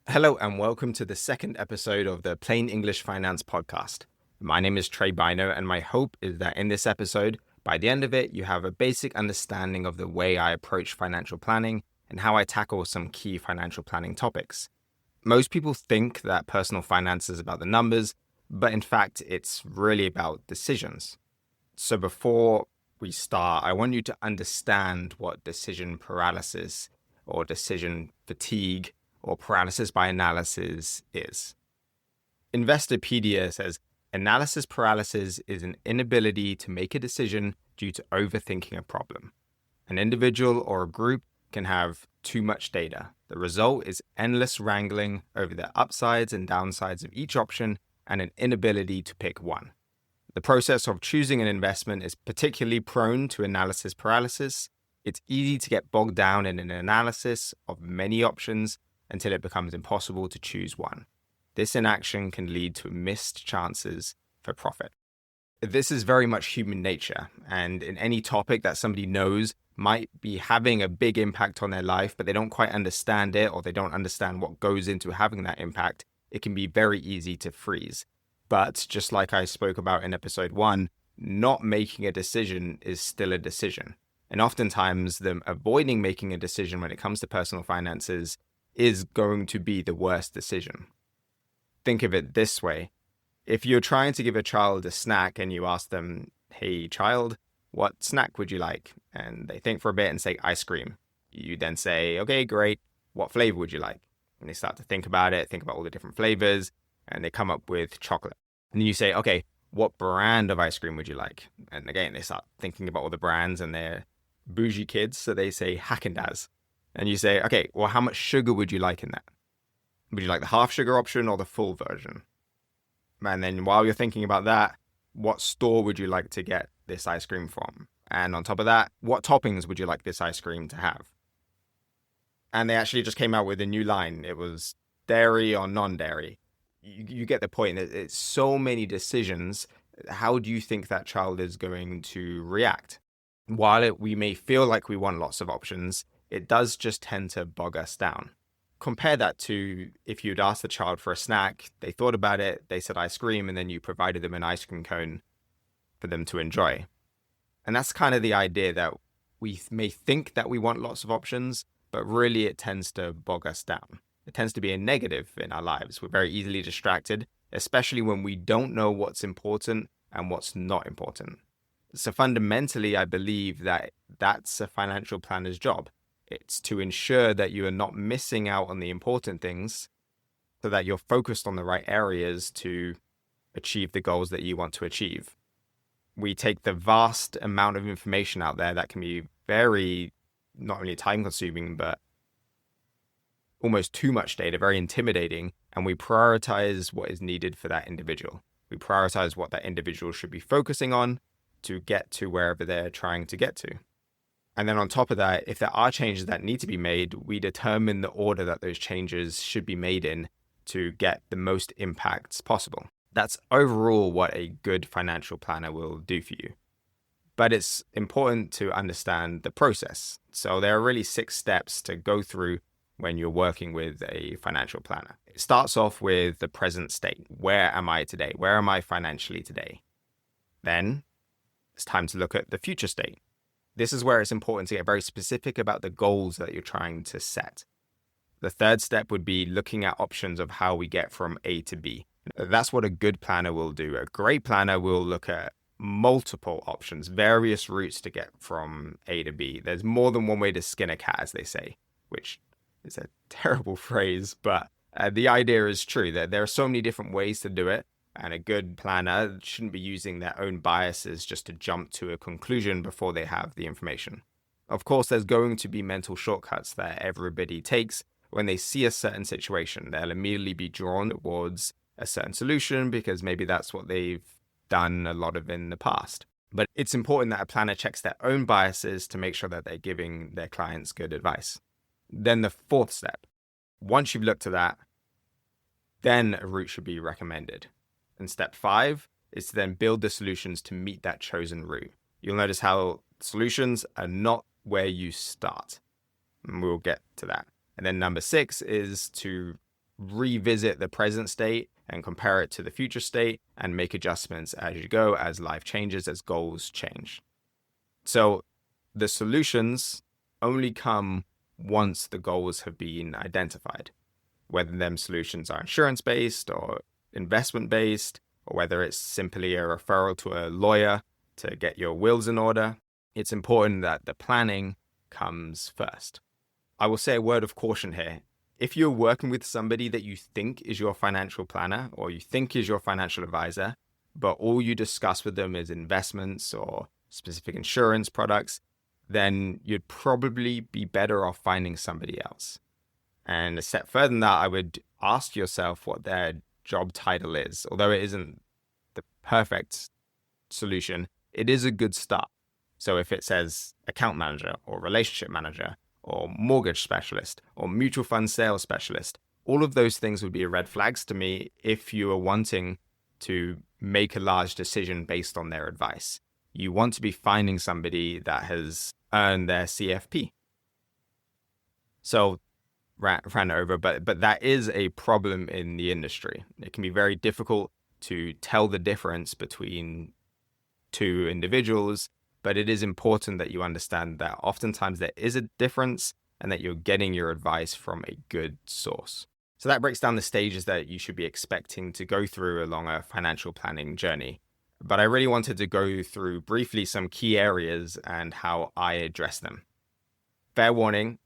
Hello and welcome to the second episode of the Plain English Finance podcast. My name is Tre Bynoe, and my hope is that in this episode, by the end of it, you have a basic understanding of the way I approach financial planning and how I tackle some key financial planning topics. Most people think that personal finance is about the numbers, but in fact, it's really about decisions. So before we start, I want you to understand what decision paralysis or decision fatigue or paralysis by analysis is. Investopedia says analysis paralysis is an inability to make a decision due to overthinking a problem. An individual or a group can have too much data. The result is endless wrangling over the upsides and downsides of each option and an inability to pick one. The process of choosing an investment is particularly prone to analysis paralysis. It's easy to get bogged down in an analysis of many options until it becomes impossible to choose one. This inaction can lead to missed chances for profit. This is very much human nature, and in any topic that somebody knows might be having a big impact on their life, but they don't quite understand it, or they don't understand what goes into having that impact, it can be very easy to freeze. But just like I spoke about in episode 1, not making a decision is still a decision. And oftentimes, avoiding making a decision when it comes to personal finances is going to be the worst decision. Think of it this way. If you're trying to give a child a snack and you ask them, "Hey child, what snack would you like?" And they think for a bit and say ice cream. You then say, "Okay, great. What flavor would you like?" And they start to think about all the different flavors, and they come up with chocolate. And then you say, "Okay, what brand of ice cream would you like?" And again, they start thinking about all the brands, and they're bougie kids, so they say Haagen-Dazs. And you say, "Okay, well, how much sugar would you like in that? Would you like the half sugar option or the full version?" And then while you're thinking about that, what store would you like to get this ice cream from? And on top of that, what toppings would you like this ice cream to have? And they actually just came out with a new line. It was dairy or non-dairy. You get the point. It's so many decisions. How do you think that child is going to react? While we may feel like we want lots of options, it does just tend to bog us down. Compare that to if you'd asked the child for a snack, they thought about it, they said ice cream, and then you provided them an ice cream cone for them to enjoy. And that's kind of the idea, that we may think that we want lots of options, but really it tends to bog us down. It tends to be a negative in our lives. We're very easily distracted, especially when we don't know what's important and what's not important. So fundamentally, I believe that that's a financial planner's job. It's to ensure that you are not missing out on the important things so that you're focused on the right areas to achieve the goals that you want to achieve. We take the vast amount of information out there that can be very, not only time consuming, but almost too much data, very intimidating, and we prioritize what is needed for that individual. We prioritize what that individual should be focusing on to get to wherever they're trying to get to. And then on top of that, if there are changes that need to be made, we determine the order that those changes should be made in to get the most impacts possible. That's overall what a good financial planner will do for you. But it's important to understand the process. So there are really 6 steps to go through when you're working with a financial planner. It starts off with the present state. Where am I today? Where am I financially today? Then it's time to look at the future state. This is where it's important to get very specific about the goals that you're trying to set. The third step would be looking at options of how we get from A to B. That's what a good planner will do. A great planner will look at multiple options, various routes to get from A to B. There's more than one way to skin a cat, as they say, which is a terrible phrase, but the idea is true. That there are so many different ways to do it. And a good planner shouldn't be using their own biases just to jump to a conclusion before they have the information. Of course, there's going to be mental shortcuts that everybody takes. When they see a certain situation, they'll immediately be drawn towards a certain solution because maybe that's what they've done a lot of in the past. But it's important that a planner checks their own biases to make sure that they're giving their clients good advice. Then the fourth step, once you've looked at that, then a route should be recommended. And step 5 is to then build the solutions to meet that chosen route. You'll notice how solutions are not where you start. And we'll get to that. And then number 6 is to revisit the present state and compare it to the future state and make adjustments as you go, as life changes, as goals change. So the solutions only come once the goals have been identified, whether them solutions are insurance-based or investment-based, or whether it's simply a referral to a lawyer to get your wills in order. It's important that the planning comes first. I will say a word of caution here. If you're working with somebody that you think is your financial planner or you think is your financial advisor, but all you discuss with them is investments or specific insurance products, then you'd probably be better off finding somebody else. And a step further than that, I would ask yourself what their job title is. Although it isn't the perfect solution, it is a good start. So if it says account manager or relationship manager or mortgage specialist or mutual fund sales specialist, all of those things would be red flags to me if you are wanting to make a large decision based on their advice. You want to be finding somebody that has earned their CFP. So ran over, but that is a problem in the industry. It can be very difficult to tell the difference between two individuals, but it is important that you understand that oftentimes there is a difference and that you're getting your advice from a good source. So that breaks down the stages that you should be expecting to go through along a financial planning journey. But I really wanted to go through briefly some key areas and how I address them. Fair warning,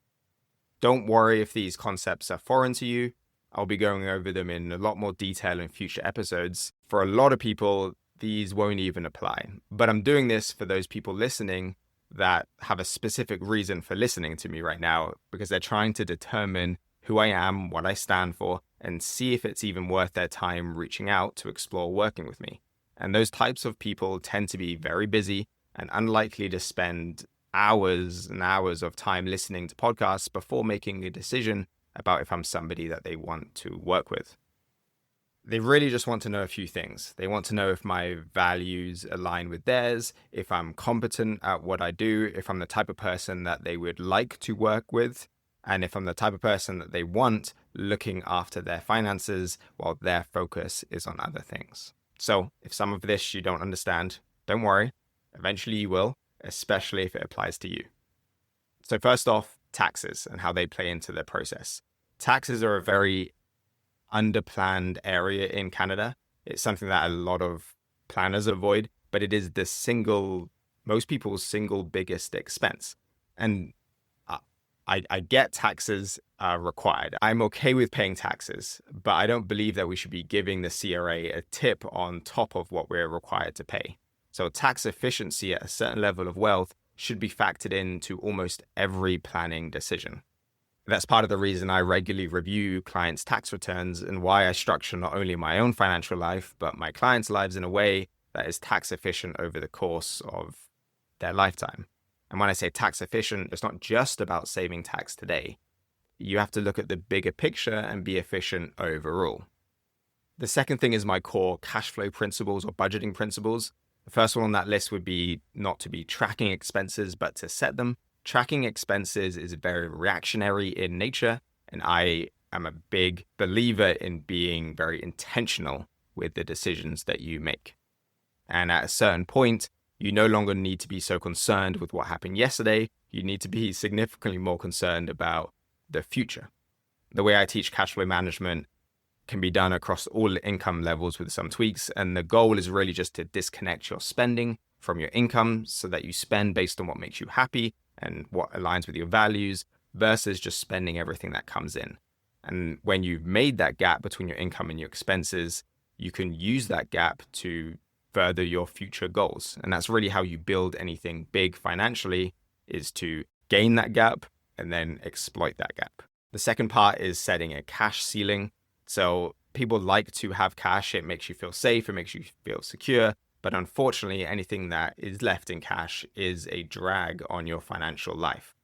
don't worry if these concepts are foreign to you. I'll be going over them in a lot more detail in future episodes. For a lot of people, these won't even apply. But I'm doing this for those people listening that have a specific reason for listening to me right now, because they're trying to determine who I am, what I stand for, and see if it's even worth their time reaching out to explore working with me. And those types of people tend to be very busy and unlikely to spend hours and hours of time listening to podcasts before making a decision about if I'm somebody that they want to work with. They really just want to know a few things. They want to know if my values align with theirs, if I'm competent at what I do, if I'm the type of person that they would like to work with, and if I'm the type of person that they want looking after their finances while their focus is on other things. So if some of this you don't understand, don't worry. Eventually you will, especially if it applies to you. So first off, taxes and how they play into the process. Taxes are a very underplanned area in Canada. It's something that a lot of planners avoid, but it is most people's single biggest expense. And I get taxes are required. I'm okay with paying taxes, but I don't believe that we should be giving the CRA a tip on top of what we're required to pay. So tax efficiency at a certain level of wealth should be factored into almost every planning decision. That's part of the reason I regularly review clients' tax returns and why I structure not only my own financial life, but my clients' lives in a way that is tax efficient over the course of their lifetime. And when I say tax efficient, it's not just about saving tax today. You have to look at the bigger picture and be efficient overall. The second thing is my core cash flow principles or budgeting principles. The first one on that list would be not to be tracking expenses, but to set them. Tracking expenses is very reactionary in nature, and I am a big believer in being very intentional with the decisions that you make. And at a certain point, you no longer need to be so concerned with what happened yesterday. You need to be significantly more concerned about the future. The way I teach cash flow management can be done across all income levels with some tweaks. And the goal is really just to disconnect your spending from your income so that you spend based on what makes you happy and what aligns with your values versus just spending everything that comes in. And when you've made that gap between your income and your expenses, you can use that gap to further your future goals. And that's really how you build anything big financially, is to gain that gap and then exploit that gap. The second part is setting a cash ceiling. So people like to have cash. It makes you feel safe. It makes you feel secure. But unfortunately, anything that is left in cash is a drag on your financial life.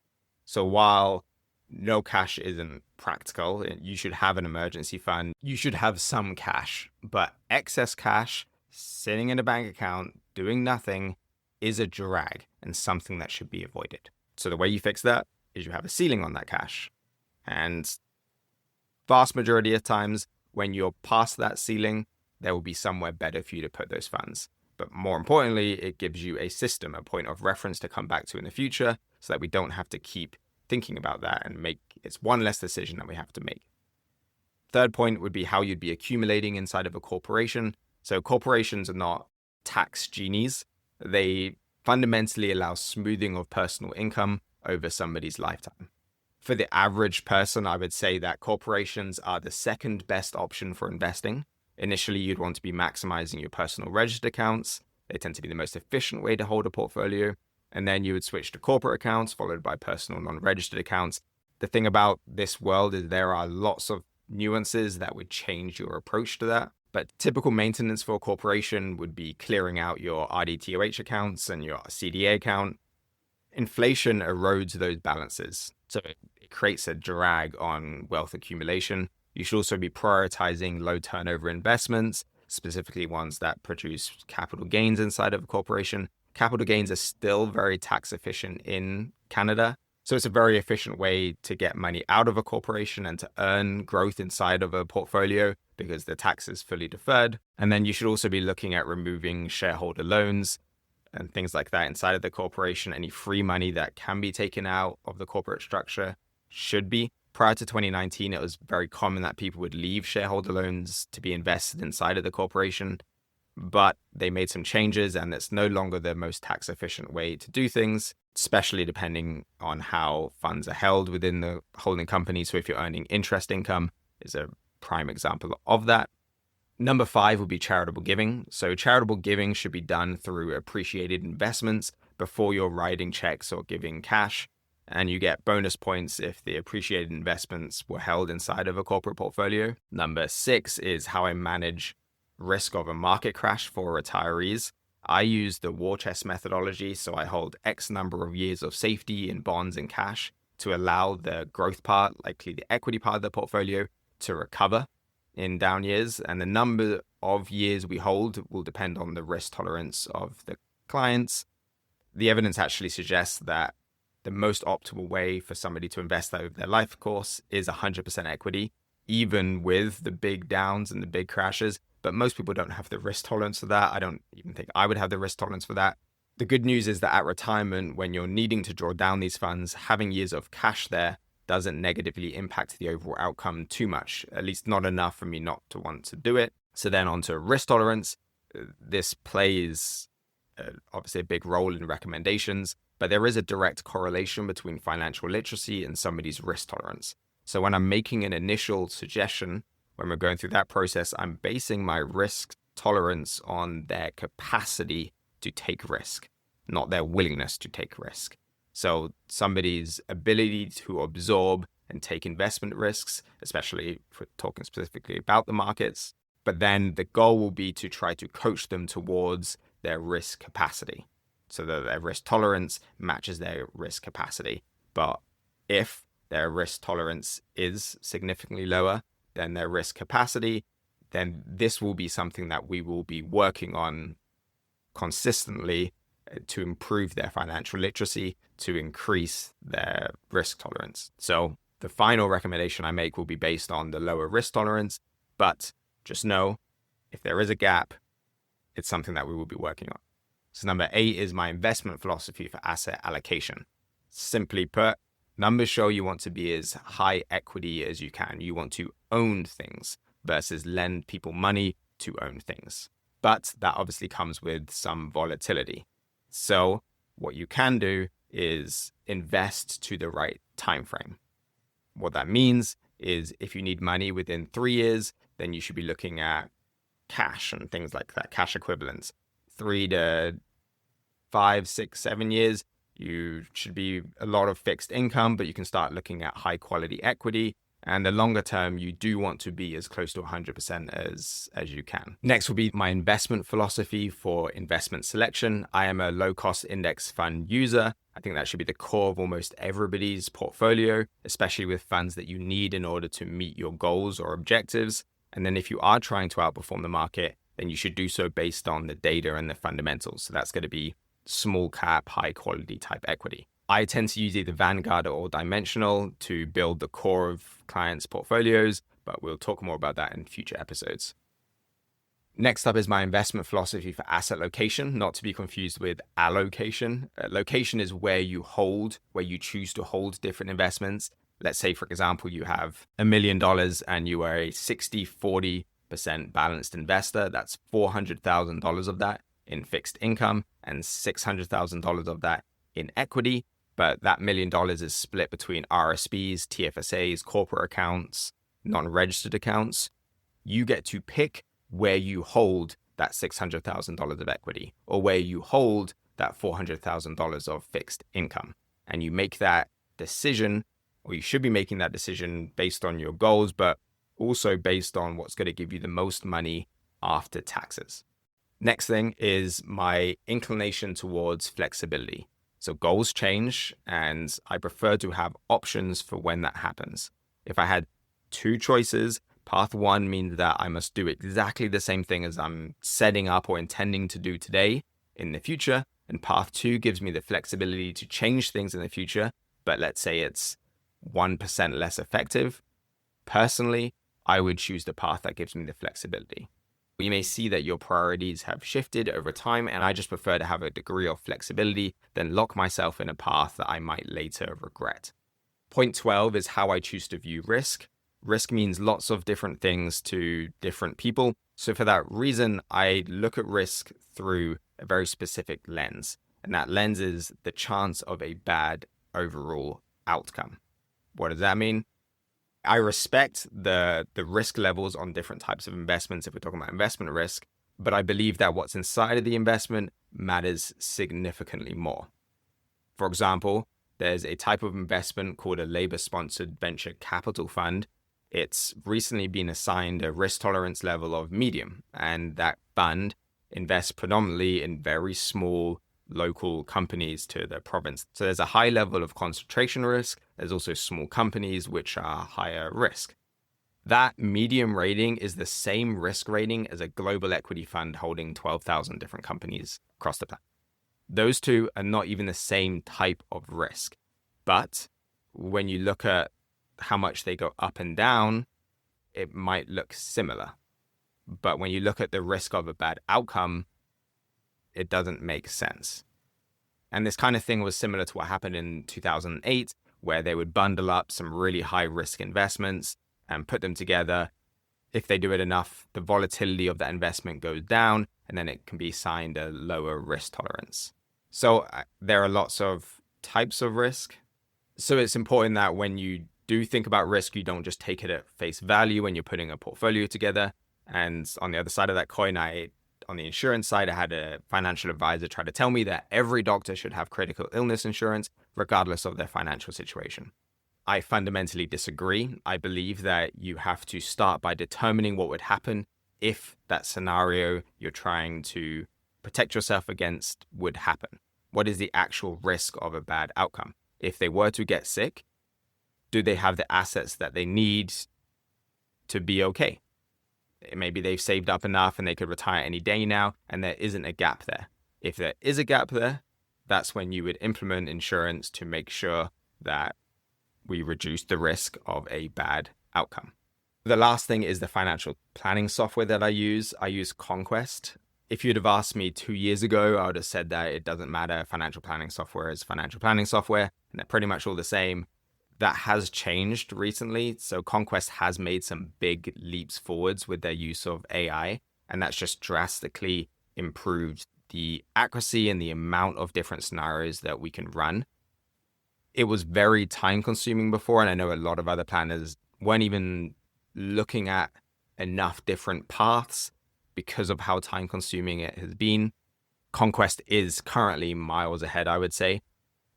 So while no cash isn't practical, you should have an emergency fund. You should have some cash, but excess cash sitting in a bank account doing nothing is a drag and something that should be avoided. So the way you fix that is you have a ceiling on that cash. And vast majority of times, when you're past that ceiling, there will be somewhere better for you to put those funds. But more importantly, it gives you a system, a point of reference to come back to in the future so that we don't have to keep thinking about that and it's one less decision that we have to make. Third point would be how you'd be accumulating inside of a corporation. So corporations are not tax genies. They fundamentally allow smoothing of personal income over somebody's lifetime. For the average person, I would say that corporations are the second best option for investing. Initially, you'd want to be maximizing your personal registered accounts. They tend to be the most efficient way to hold a portfolio. And then you would switch to corporate accounts, followed by personal non-registered accounts. The thing about this world is there are lots of nuances that would change your approach to that. But typical maintenance for a corporation would be clearing out your RDTOH accounts and your CDA account. Inflation erodes those balances, so it creates a drag on wealth accumulation. You should also be prioritizing low turnover investments, specifically ones that produce capital gains inside of a corporation. Capital gains are still very tax efficient in Canada. So it's a very efficient way to get money out of a corporation and to earn growth inside of a portfolio because the tax is fully deferred. And then you should also be looking at removing shareholder loans and things like that inside of the corporation. Any free money that can be taken out of the corporate structure should be. Prior to 2019, it was very common that people would leave shareholder loans to be invested inside of the corporation, but they made some changes and it's no longer the most tax efficient way to do things, especially depending on how funds are held within the holding company. So if you're earning interest income is a prime example of that. Number 5 would be charitable giving. So charitable giving should be done through appreciated investments before you're writing checks or giving cash. And you get bonus points if the appreciated investments were held inside of a corporate portfolio. Number 6 is how I manage risk of a market crash for retirees. I use the war chest methodology, so I hold X number of years of safety in bonds and cash to allow the growth part, likely the equity part of the portfolio, to recover in down years. And the number of years we hold will depend on the risk tolerance of the clients. The evidence actually suggests that the most optimal way for somebody to invest over their life course is 100% equity, even with the big downs and the big crashes. But most people don't have the risk tolerance for that. I don't even think I would have the risk tolerance for that. The good news is that at retirement, when you're needing to draw down these funds, having years of cash there doesn't negatively impact the overall outcome too much, at least not enough for me not to want to do it. So then on to risk tolerance. This plays obviously a big role in recommendations, but there is a direct correlation between financial literacy and somebody's risk tolerance. So when I'm making an initial suggestion, when we're going through that process, I'm basing my risk tolerance on their capacity to take risk, not their willingness to take risk. So somebody's ability to absorb and take investment risks, especially if we're talking specifically about the markets, but then the goal will be to try to coach them towards their risk capacity so that their risk tolerance matches their risk capacity. But if their risk tolerance is significantly lower than their risk capacity, then this will be something that we will be working on consistently to improve their financial literacy, to increase their risk tolerance. So the final recommendation I make will be based on the lower risk tolerance, but just know if there is a gap, it's something that we will be working on. So number 8 is my investment philosophy for asset allocation. Simply put, numbers show you want to be as high equity as you can. You want to own things versus lend people money to own things. But that obviously comes with some volatility. So what you can do is invest to the right time frame. What that means is if you need money within 3 years, then you should be looking at cash and things like that, cash equivalents. 3 to 5, 6, 7 years, you should be a lot of fixed income, but you can start looking at high quality equity. And the longer term, you do want to be as close to 100% as you can. Next will be my investment philosophy for investment selection. I am a low-cost index fund user. I think that should be the core of almost everybody's portfolio, especially with funds that you need in order to meet your goals or objectives. And then if you are trying to outperform the market, then you should do so based on the data and the fundamentals. So that's going to be small cap, high quality type equity. I tend to use either Vanguard or Dimensional to build the core of clients' portfolios, but we'll talk more about that in future episodes. Next up is my investment philosophy for asset location, not to be confused with allocation. Location is where you choose to hold different investments. Let's say, for example, you have $1 million and you are a 60-40% balanced investor. That's $400,000 of that in fixed income and $600,000 of that in equity. But that $1 million is split between RSPs, TFSAs, corporate accounts, non-registered accounts. You get to pick where you hold that $600,000 of equity or where you hold that $400,000 of fixed income. And you make that decision, or you should be making that decision based on your goals, but also based on what's going to give you the most money after taxes. Next thing is my inclination towards flexibility. So goals change, and I prefer to have options for when that happens. If I had two choices, path one means that I must do exactly the same thing as I'm setting up or intending to do today in the future. And path two gives me the flexibility to change things in the future, but let's say it's 1% less effective. Personally, I would choose the path that gives me the flexibility. You may see that your priorities have shifted over time, and I just prefer to have a degree of flexibility than lock myself in a path that I might later regret. Point 12 is how I choose to view risk. Risk means lots of different things to different people. So for that reason, I look at risk through a very specific lens. And that lens is the chance of a bad overall outcome. What does that mean? I respect the risk levels on different types of investments if we're talking about investment risk, but I believe that what's inside of the investment matters significantly more. For example, there's a type of investment called a labor-sponsored venture capital fund. It's recently been assigned a risk tolerance level of medium, and that fund invests predominantly in very small local companies to the province. So there's a high level of concentration risk. There's also small companies which are higher risk. That medium rating is the same risk rating as a global equity fund holding 12,000 different companies across the planet. Those two are not even the same type of risk. But when you look at how much they go up and down, it might look similar. But when you look at the risk of a bad outcome, it doesn't make sense. And this kind of thing was similar to what happened in 2008, where they would bundle up some really high risk investments and put them together. If they do it enough, the volatility of that investment goes down, and then it can be assigned a lower risk tolerance. So there are lots of types of risk. So it's important that when you do think about risk, you don't just take it at face value when you're putting a portfolio together. And on the other side of that coin, on the insurance side, I had a financial advisor try to tell me that every doctor should have critical illness insurance, regardless of their financial situation. I fundamentally disagree. I believe that you have to start by determining what would happen if that scenario you're trying to protect yourself against would happen. What is the actual risk of a bad outcome? If they were to get sick, do they have the assets that they need to be okay? Maybe they've saved up enough and they could retire any day now, and there isn't a gap there. If there is a gap there, that's when you would implement insurance to make sure that we reduce the risk of a bad outcome. The last thing is the financial planning software that I use. I use Conquest. If you'd have asked me 2 years ago, I would have said that it doesn't matter. Financial planning software is financial planning software, and they're pretty much all the same. That has changed recently. So Conquest has made some big leaps forwards with their use of AI, and that's just drastically improved the accuracy and the amount of different scenarios that we can run. It was very time consuming before, and I know a lot of other planners weren't even looking at enough different paths because of how time consuming it has been. Conquest is currently miles ahead, I would say.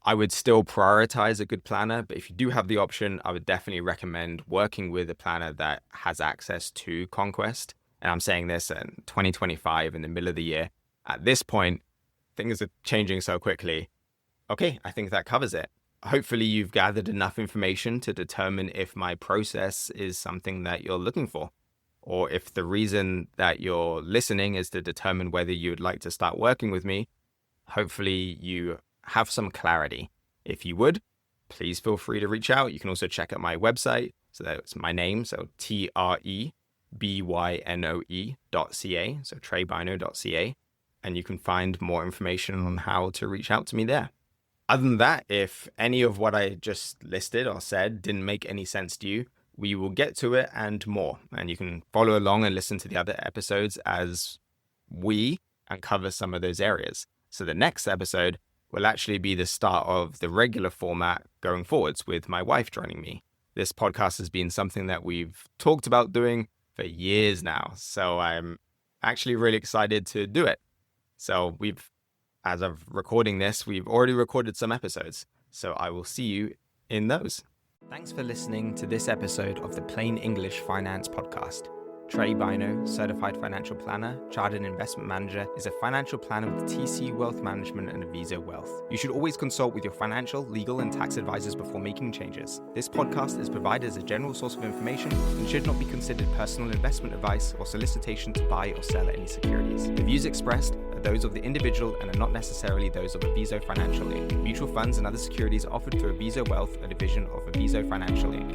I would still prioritize a good planner, but if you do have the option, I would definitely recommend working with a planner that has access to Conquest. And I'm saying this in 2025 in the middle of the year. At this point, things are changing so quickly. Okay, I think that covers it. Hopefully you've gathered enough information to determine if my process is something that you're looking for, or if the reason that you're listening is to determine whether you'd like to start working with me. Hopefully you have some clarity. If you would, please feel free to reach out. You can also check out my website, So that's my name, so TreBynoe.ca, so trebynoe.ca, and you can find more information on how to reach out to me there. Other than that, if any of what I just listed or said didn't make any sense to you, we will get to it and more. And you can follow along and listen to the other episodes as we uncover some of those areas. So the next episode will actually be the start of the regular format going forwards with my wife joining me. This podcast has been something that we've talked about doing for years now. So I'm actually really excited to do it. So as of recording this, we've already recorded some episodes. So I will see you in those. Thanks for listening to this episode of the Plain English Finance Podcast. Tre Bynoe, Certified Financial Planner, Chartered Investment Manager, is a financial planner with TC Wealth Management and Aviso Wealth. You should always consult with your financial, legal, and tax advisors before making changes. This podcast is provided as a general source of information and should not be considered personal investment advice or solicitation to buy or sell any securities. The views expressed are those of the individual and are not necessarily those of Aviso Financial Inc. Mutual funds and other securities are offered through Aviso Wealth, a division of Aviso Financial Inc.